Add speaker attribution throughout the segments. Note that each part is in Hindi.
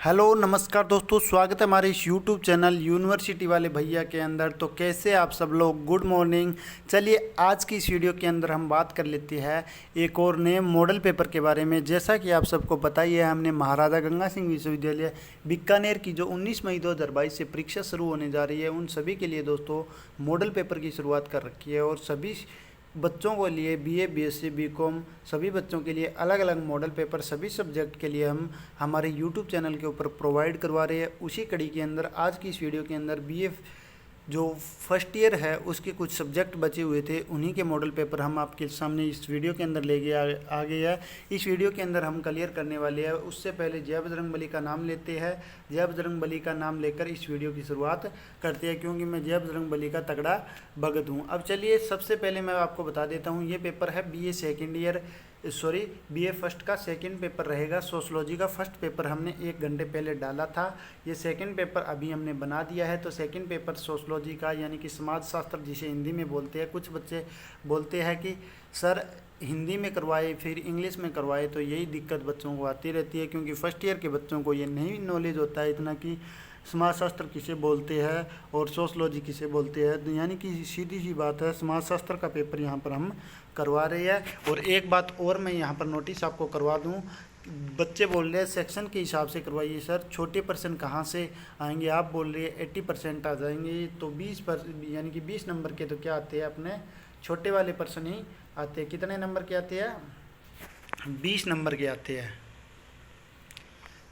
Speaker 1: हेलो नमस्कार दोस्तों, स्वागत है हमारे इस यूट्यूब चैनल यूनिवर्सिटी वाले भैया के अंदर। तो कैसे आप सब लोग, गुड मॉर्निंग। चलिए आज की इस वीडियो के अंदर हम बात कर लेते हैं एक और नए मॉडल पेपर के बारे में। जैसा कि आप सबको पता ही है, हमने महाराजा गंगा सिंह विश्वविद्यालय बीकानेर की जो 19 मई 2022 से परीक्षा शुरू होने जा रही है, उन सभी के लिए दोस्तों मॉडल पेपर की शुरुआत कर रखी है। और सभी बच्चों को लिए बीए, बीएससी, बीकॉम सभी बच्चों के लिए अलग अलग मॉडल पेपर सभी सब्जेक्ट के लिए हम हमारे यूट्यूब चैनल के ऊपर प्रोवाइड करवा रहे हैं। उसी कड़ी के अंदर आज की इस वीडियो के अंदर बीए जो फर्स्ट ईयर है उसके कुछ सब्जेक्ट बचे हुए थे, उन्हीं के मॉडल पेपर हम आपके सामने इस वीडियो के अंदर लेके आ गए हैं। इस वीडियो के अंदर हम क्लियर करने वाले हैं। उससे पहले जय बजरंगबली का नाम लेते हैं। जय बजरंगबली का नाम लेकर इस वीडियो की शुरुआत करते हैं, क्योंकि मैं जय बजरंगबली का तगड़ा भगत हूँ। अब चलिए सबसे पहले मैं आपको बता देता हूँ, ये पेपर है BA second year BA first का सेकंड पेपर रहेगा। सोशलॉजी का फर्स्ट पेपर हमने 1 घंटे पहले डाला था, ये सेकंड पेपर अभी हमने बना दिया है। तो सेकंड पेपर सोशलॉजी का यानी कि समाज शास्त्र जिसे हिंदी में बोलते हैं, कुछ बच्चे बोलते हैं कि सर हिंदी में करवाए फिर इंग्लिश में करवाए, तो यही दिक्कत बच्चों को आती रहती है, क्योंकि फर्स्ट ईयर के बच्चों को ये नहीं नॉलेज होता है इतना कि समाजशास्त्र किसे बोलते हैं और सोशलॉजी किसे बोलते हैं। यानी कि सीधी सी बात है, समाजशास्त्र का पेपर यहाँ पर हम करवा रहे हैं। और एक बात और मैं यहाँ पर नोटिस आपको करवा दूँ, बच्चे बोल रहे हैं सेक्शन के हिसाब से करवाइए सर, छोटे परसेंट कहाँ से आएंगे। आप बोल रहे हैं 80% आ जाएंगे, तो 20% यानी कि 20 नंबर के तो क्या आते हैं, अपने छोटे वाले पर्सन ही आते हैं। कितने नंबर के आते हैं? 20 नंबर के आते हैं।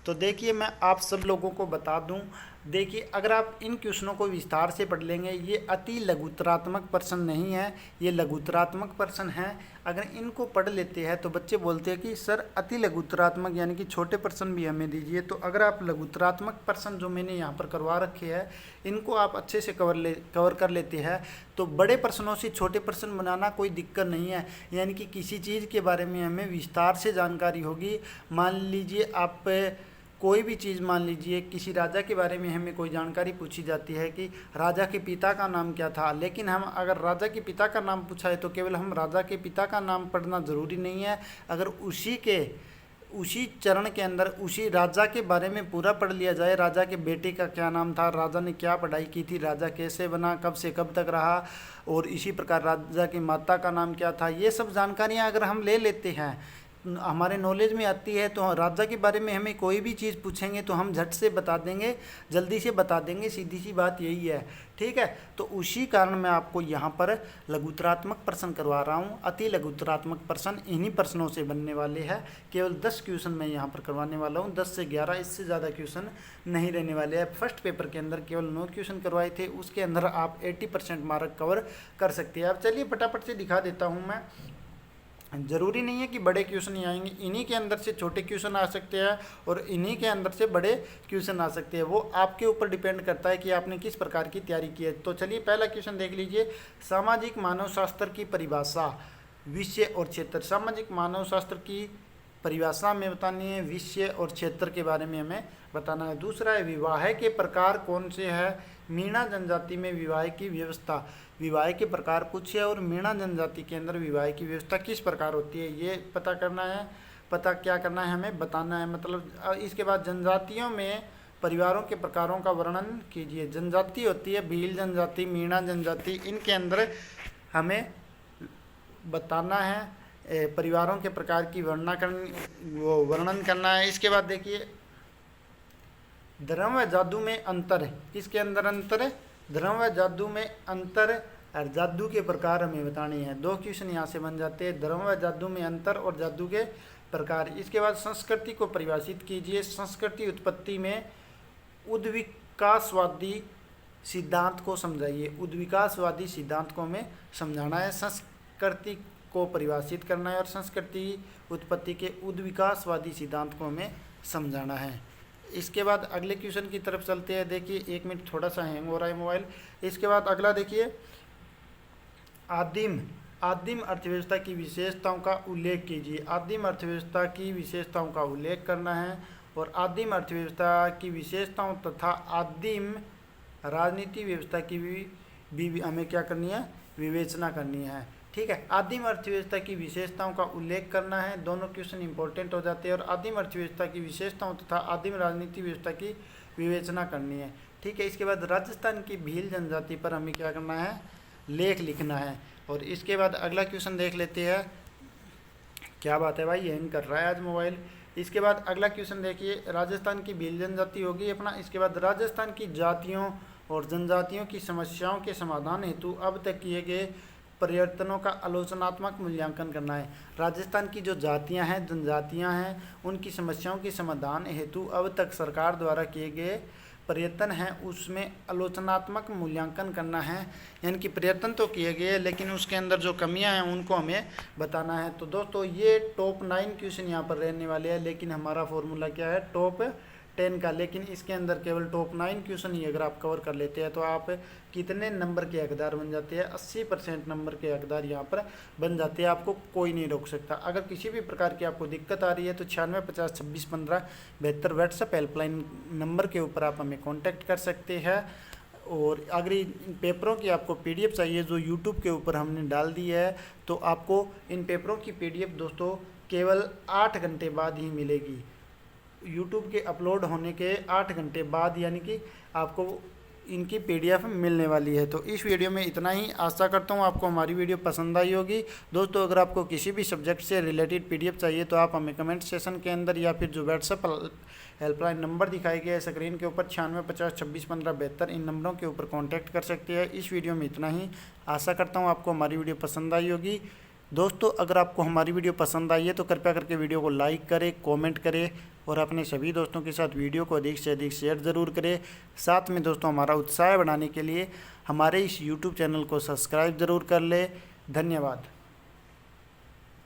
Speaker 1: तो देखिए मैं आप सब लोगों को बता दूं, देखिए अगर आप इन क्वेश्चनों को विस्तार से पढ़ लेंगे, ये अति लघुतरात्मक प्रश्न नहीं है, ये लघुतरात्मक प्रश्न है। अगर इनको पढ़ लेते हैं तो बच्चे बोलते हैं कि सर अति लघुतरात्मक यानी कि छोटे प्रश्न भी हमें दीजिए। तो अगर आप लघुतरात्मक प्रश्न जो मैंने यहाँ पर करवा रखे हैं, इनको आप अच्छे से कवर कर लेते हैं, तो बड़े प्रश्नों से छोटे प्रश्न बनाना कोई दिक्कत नहीं है। यानी कि किसी चीज़ के बारे में हमें विस्तार से जानकारी होगी। मान लीजिए आप कोई भी चीज़, मान लीजिए किसी राजा के बारे में हमें कोई जानकारी पूछी जाती है कि राजा के पिता का नाम क्या था, लेकिन हम अगर राजा के पिता का नाम पूछा है तो केवल हम राजा के पिता का नाम पढ़ना ज़रूरी नहीं है। अगर उसी चरण के अंदर उसी राजा के बारे में पूरा पढ़ लिया जाए, राजा के बेटे का क्या नाम था, राजा ने क्या पढ़ाई की थी, राजा कैसे बना, कब से कब तक रहा, और इसी प्रकार राजा की माता का नाम क्या था, ये सब जानकारियाँ अगर हम ले लेते हैं, हमारे नॉलेज में आती है, तो राजा के बारे में हमें कोई भी चीज़ पूछेंगे तो हम झट से बता देंगे, जल्दी से बता देंगे। सीधी सी बात यही है, ठीक है। तो उसी कारण मैं आपको यहाँ पर लघुतरात्मक प्रश्न करवा रहा हूँ। अति लघुतरात्मक प्रश्न इन्हीं प्रश्नों से बनने वाले हैं। केवल 10 क्वेश्चन मैं यहाँ पर करवाने वाला हूँ, 10 से 11, इससे ज़्यादा क्वेश्चन नहीं रहने वाले हैं। फर्स्ट पेपर के अंदर केवल 9 क्वेश्चन करवाए थे, उसके अंदर आप 80% मार्क कवर कर सकते हैं। अब चलिए फटाफट से दिखा देता हूँ मैं। ज़रूरी नहीं है कि बड़े क्वेश्चन ही आएंगे, इन्हीं के अंदर से छोटे क्वेश्चन आ सकते हैं और इन्हीं के अंदर से बड़े क्वेश्चन आ सकते हैं। वो आपके ऊपर डिपेंड करता है कि आपने किस प्रकार की तैयारी की है। तो चलिए पहला क्वेश्चन देख लीजिए। सामाजिक मानव शास्त्र की परिभाषा, विषय और क्षेत्र। सामाजिक मानव शास्त्र की परिभाषा हमें बतानी है, विषय और क्षेत्र के बारे में हमें बताना है। दूसरा है विवाह के प्रकार कौन से हैं। मीणा जनजाति में विवाह की व्यवस्था, विवाह के प्रकार पूछे और मीणा जनजाति के अंदर विवाह की व्यवस्था किस प्रकार होती है, ये पता करना है। पता क्या करना है, हमें बताना है। मतलब इसके बाद जनजातियों में परिवारों के प्रकारों का वर्णन कीजिए। जनजाति होती है भील जनजाति, मीणा जनजाति, इनके अंदर हमें बताना है परिवारों के प्रकार की वर्णन करना है। इसके बाद देखिए धर्म व जादू में अंतर है, किसके अंदर अंतर है, धर्म व जादू में अंतर और जादू के प्रकार हमें बताने हैं। 2 क्वेश्चन यहाँ से बन जाते हैं, धर्म व जादू में अंतर और जादू के प्रकार। इसके बाद संस्कृति को परिभाषित कीजिए। संस्कृति उत्पत्ति में उद्विकासवादी सिद्धांत को समझाइए। उद्विकासवादी सिद्धांत को हमें समझाना है, संस्कृति को परिभाषित करना है और संस्कृति उत्पत्ति के उद्विकासवादी सिद्धांत को हमें समझाना है। इसके बाद अगले क्वेश्चन की तरफ चलते हैं। देखिए 1 मिनट थोड़ा सा हैंग हो रहा है मोबाइल। इसके बाद अगला देखिए, आदिम अर्थव्यवस्था की विशेषताओं का उल्लेख कीजिए। आदिम अर्थव्यवस्था की विशेषताओं का उल्लेख करना है और आदिम अर्थव्यवस्था की विशेषताओं तथा आदिम राजनीति व्यवस्था की भी हमें क्या करनी है, विवेचना करनी है, ठीक है। आदिम अर्थव्यवस्था की विशेषताओं का उल्लेख करना है, दोनों क्वेश्चन इंपॉर्टेंट हो जाते हैं। और आदिम अर्थव्यवस्था की विशेषताओं तथा आदिम राजनीति व्यवस्था की विवेचना करनी है, ठीक है। इसके बाद राजस्थान की भील जनजाति पर हमें क्या करना है, लेख लिखना है। और इसके बाद अगला क्वेश्चन देख लेते हैं। क्या बात है भाई, हैंग कर रहा है आज मोबाइल। इसके बाद अगला क्वेश्चन देखिए, राजस्थान की भील जनजाति होगी अपना। इसके बाद राजस्थान की जातियों और जनजातियों की समस्याओं के समाधान हेतु अब तक किए गए प्रयत्नों का आलोचनात्मक मूल्यांकन करना है। राजस्थान की जो जातियां हैं, जनजातियां हैं, उनकी समस्याओं के समाधान हेतु अब तक सरकार द्वारा किए गए प्रयत्न हैं, उसमें आलोचनात्मक मूल्यांकन करना है। यानी कि प्रयत्न तो किए गए लेकिन उसके अंदर जो कमियां हैं उनको हमें बताना है। तो दोस्तों ये टॉप 9 क्वेश्चन यहाँ पर रहने वाले हैं, लेकिन हमारा फॉर्मूला क्या है, टॉप 10 का। लेकिन इसके अंदर केवल टॉप 9 क्वेश्चन ही अगर आप कवर कर लेते हैं तो आप कितने नंबर के हकदार बन जाते हैं, 80% नंबर के हकदार यहाँ पर बन जाते हैं। आपको कोई नहीं रोक सकता। अगर किसी भी प्रकार की आपको दिक्कत आ रही है तो 96 50 26 15 72 व्हाट्सएप हेल्पलाइन नंबर के ऊपर आप हमें कॉन्टैक्ट कर सकते हैं। और अगर इन पेपरों की आपको PDF चाहिए जो YouTube के ऊपर हमने डाल दी है, तो आपको इन पेपरों की PDF दोस्तों केवल 8 घंटे बाद ही मिलेगी। YouTube के अपलोड होने के 8 घंटे बाद यानी कि आपको इनकी PDF मिलने वाली है। तो इस वीडियो में इतना ही। आशा करता हूँ आपको हमारी वीडियो पसंद आई होगी। दोस्तों अगर आपको किसी भी सब्जेक्ट से रिलेटेड PDF चाहिए तो आप हमें कमेंट सेशन के अंदर या फिर जो व्हाट्सएप हेल्पलाइन नंबर दिखाई गया है स्क्रीन के ऊपर 96 50 26 15 72 इन नंबरों के ऊपर कॉन्टैक्ट कर सकते हैं। इस वीडियो में इतना ही। आशा करता हूँ आपको हमारी वीडियो पसंद आई होगी। दोस्तों अगर आपको हमारी वीडियो पसंद आई है तो कृपया करके वीडियो को लाइक करें, कमेंट करें और अपने सभी दोस्तों के साथ वीडियो को अधिक से अधिक शेयर ज़रूर करें। साथ में दोस्तों हमारा उत्साह बढ़ाने के लिए हमारे इस YouTube चैनल को सब्सक्राइब ज़रूर कर लें। धन्यवाद।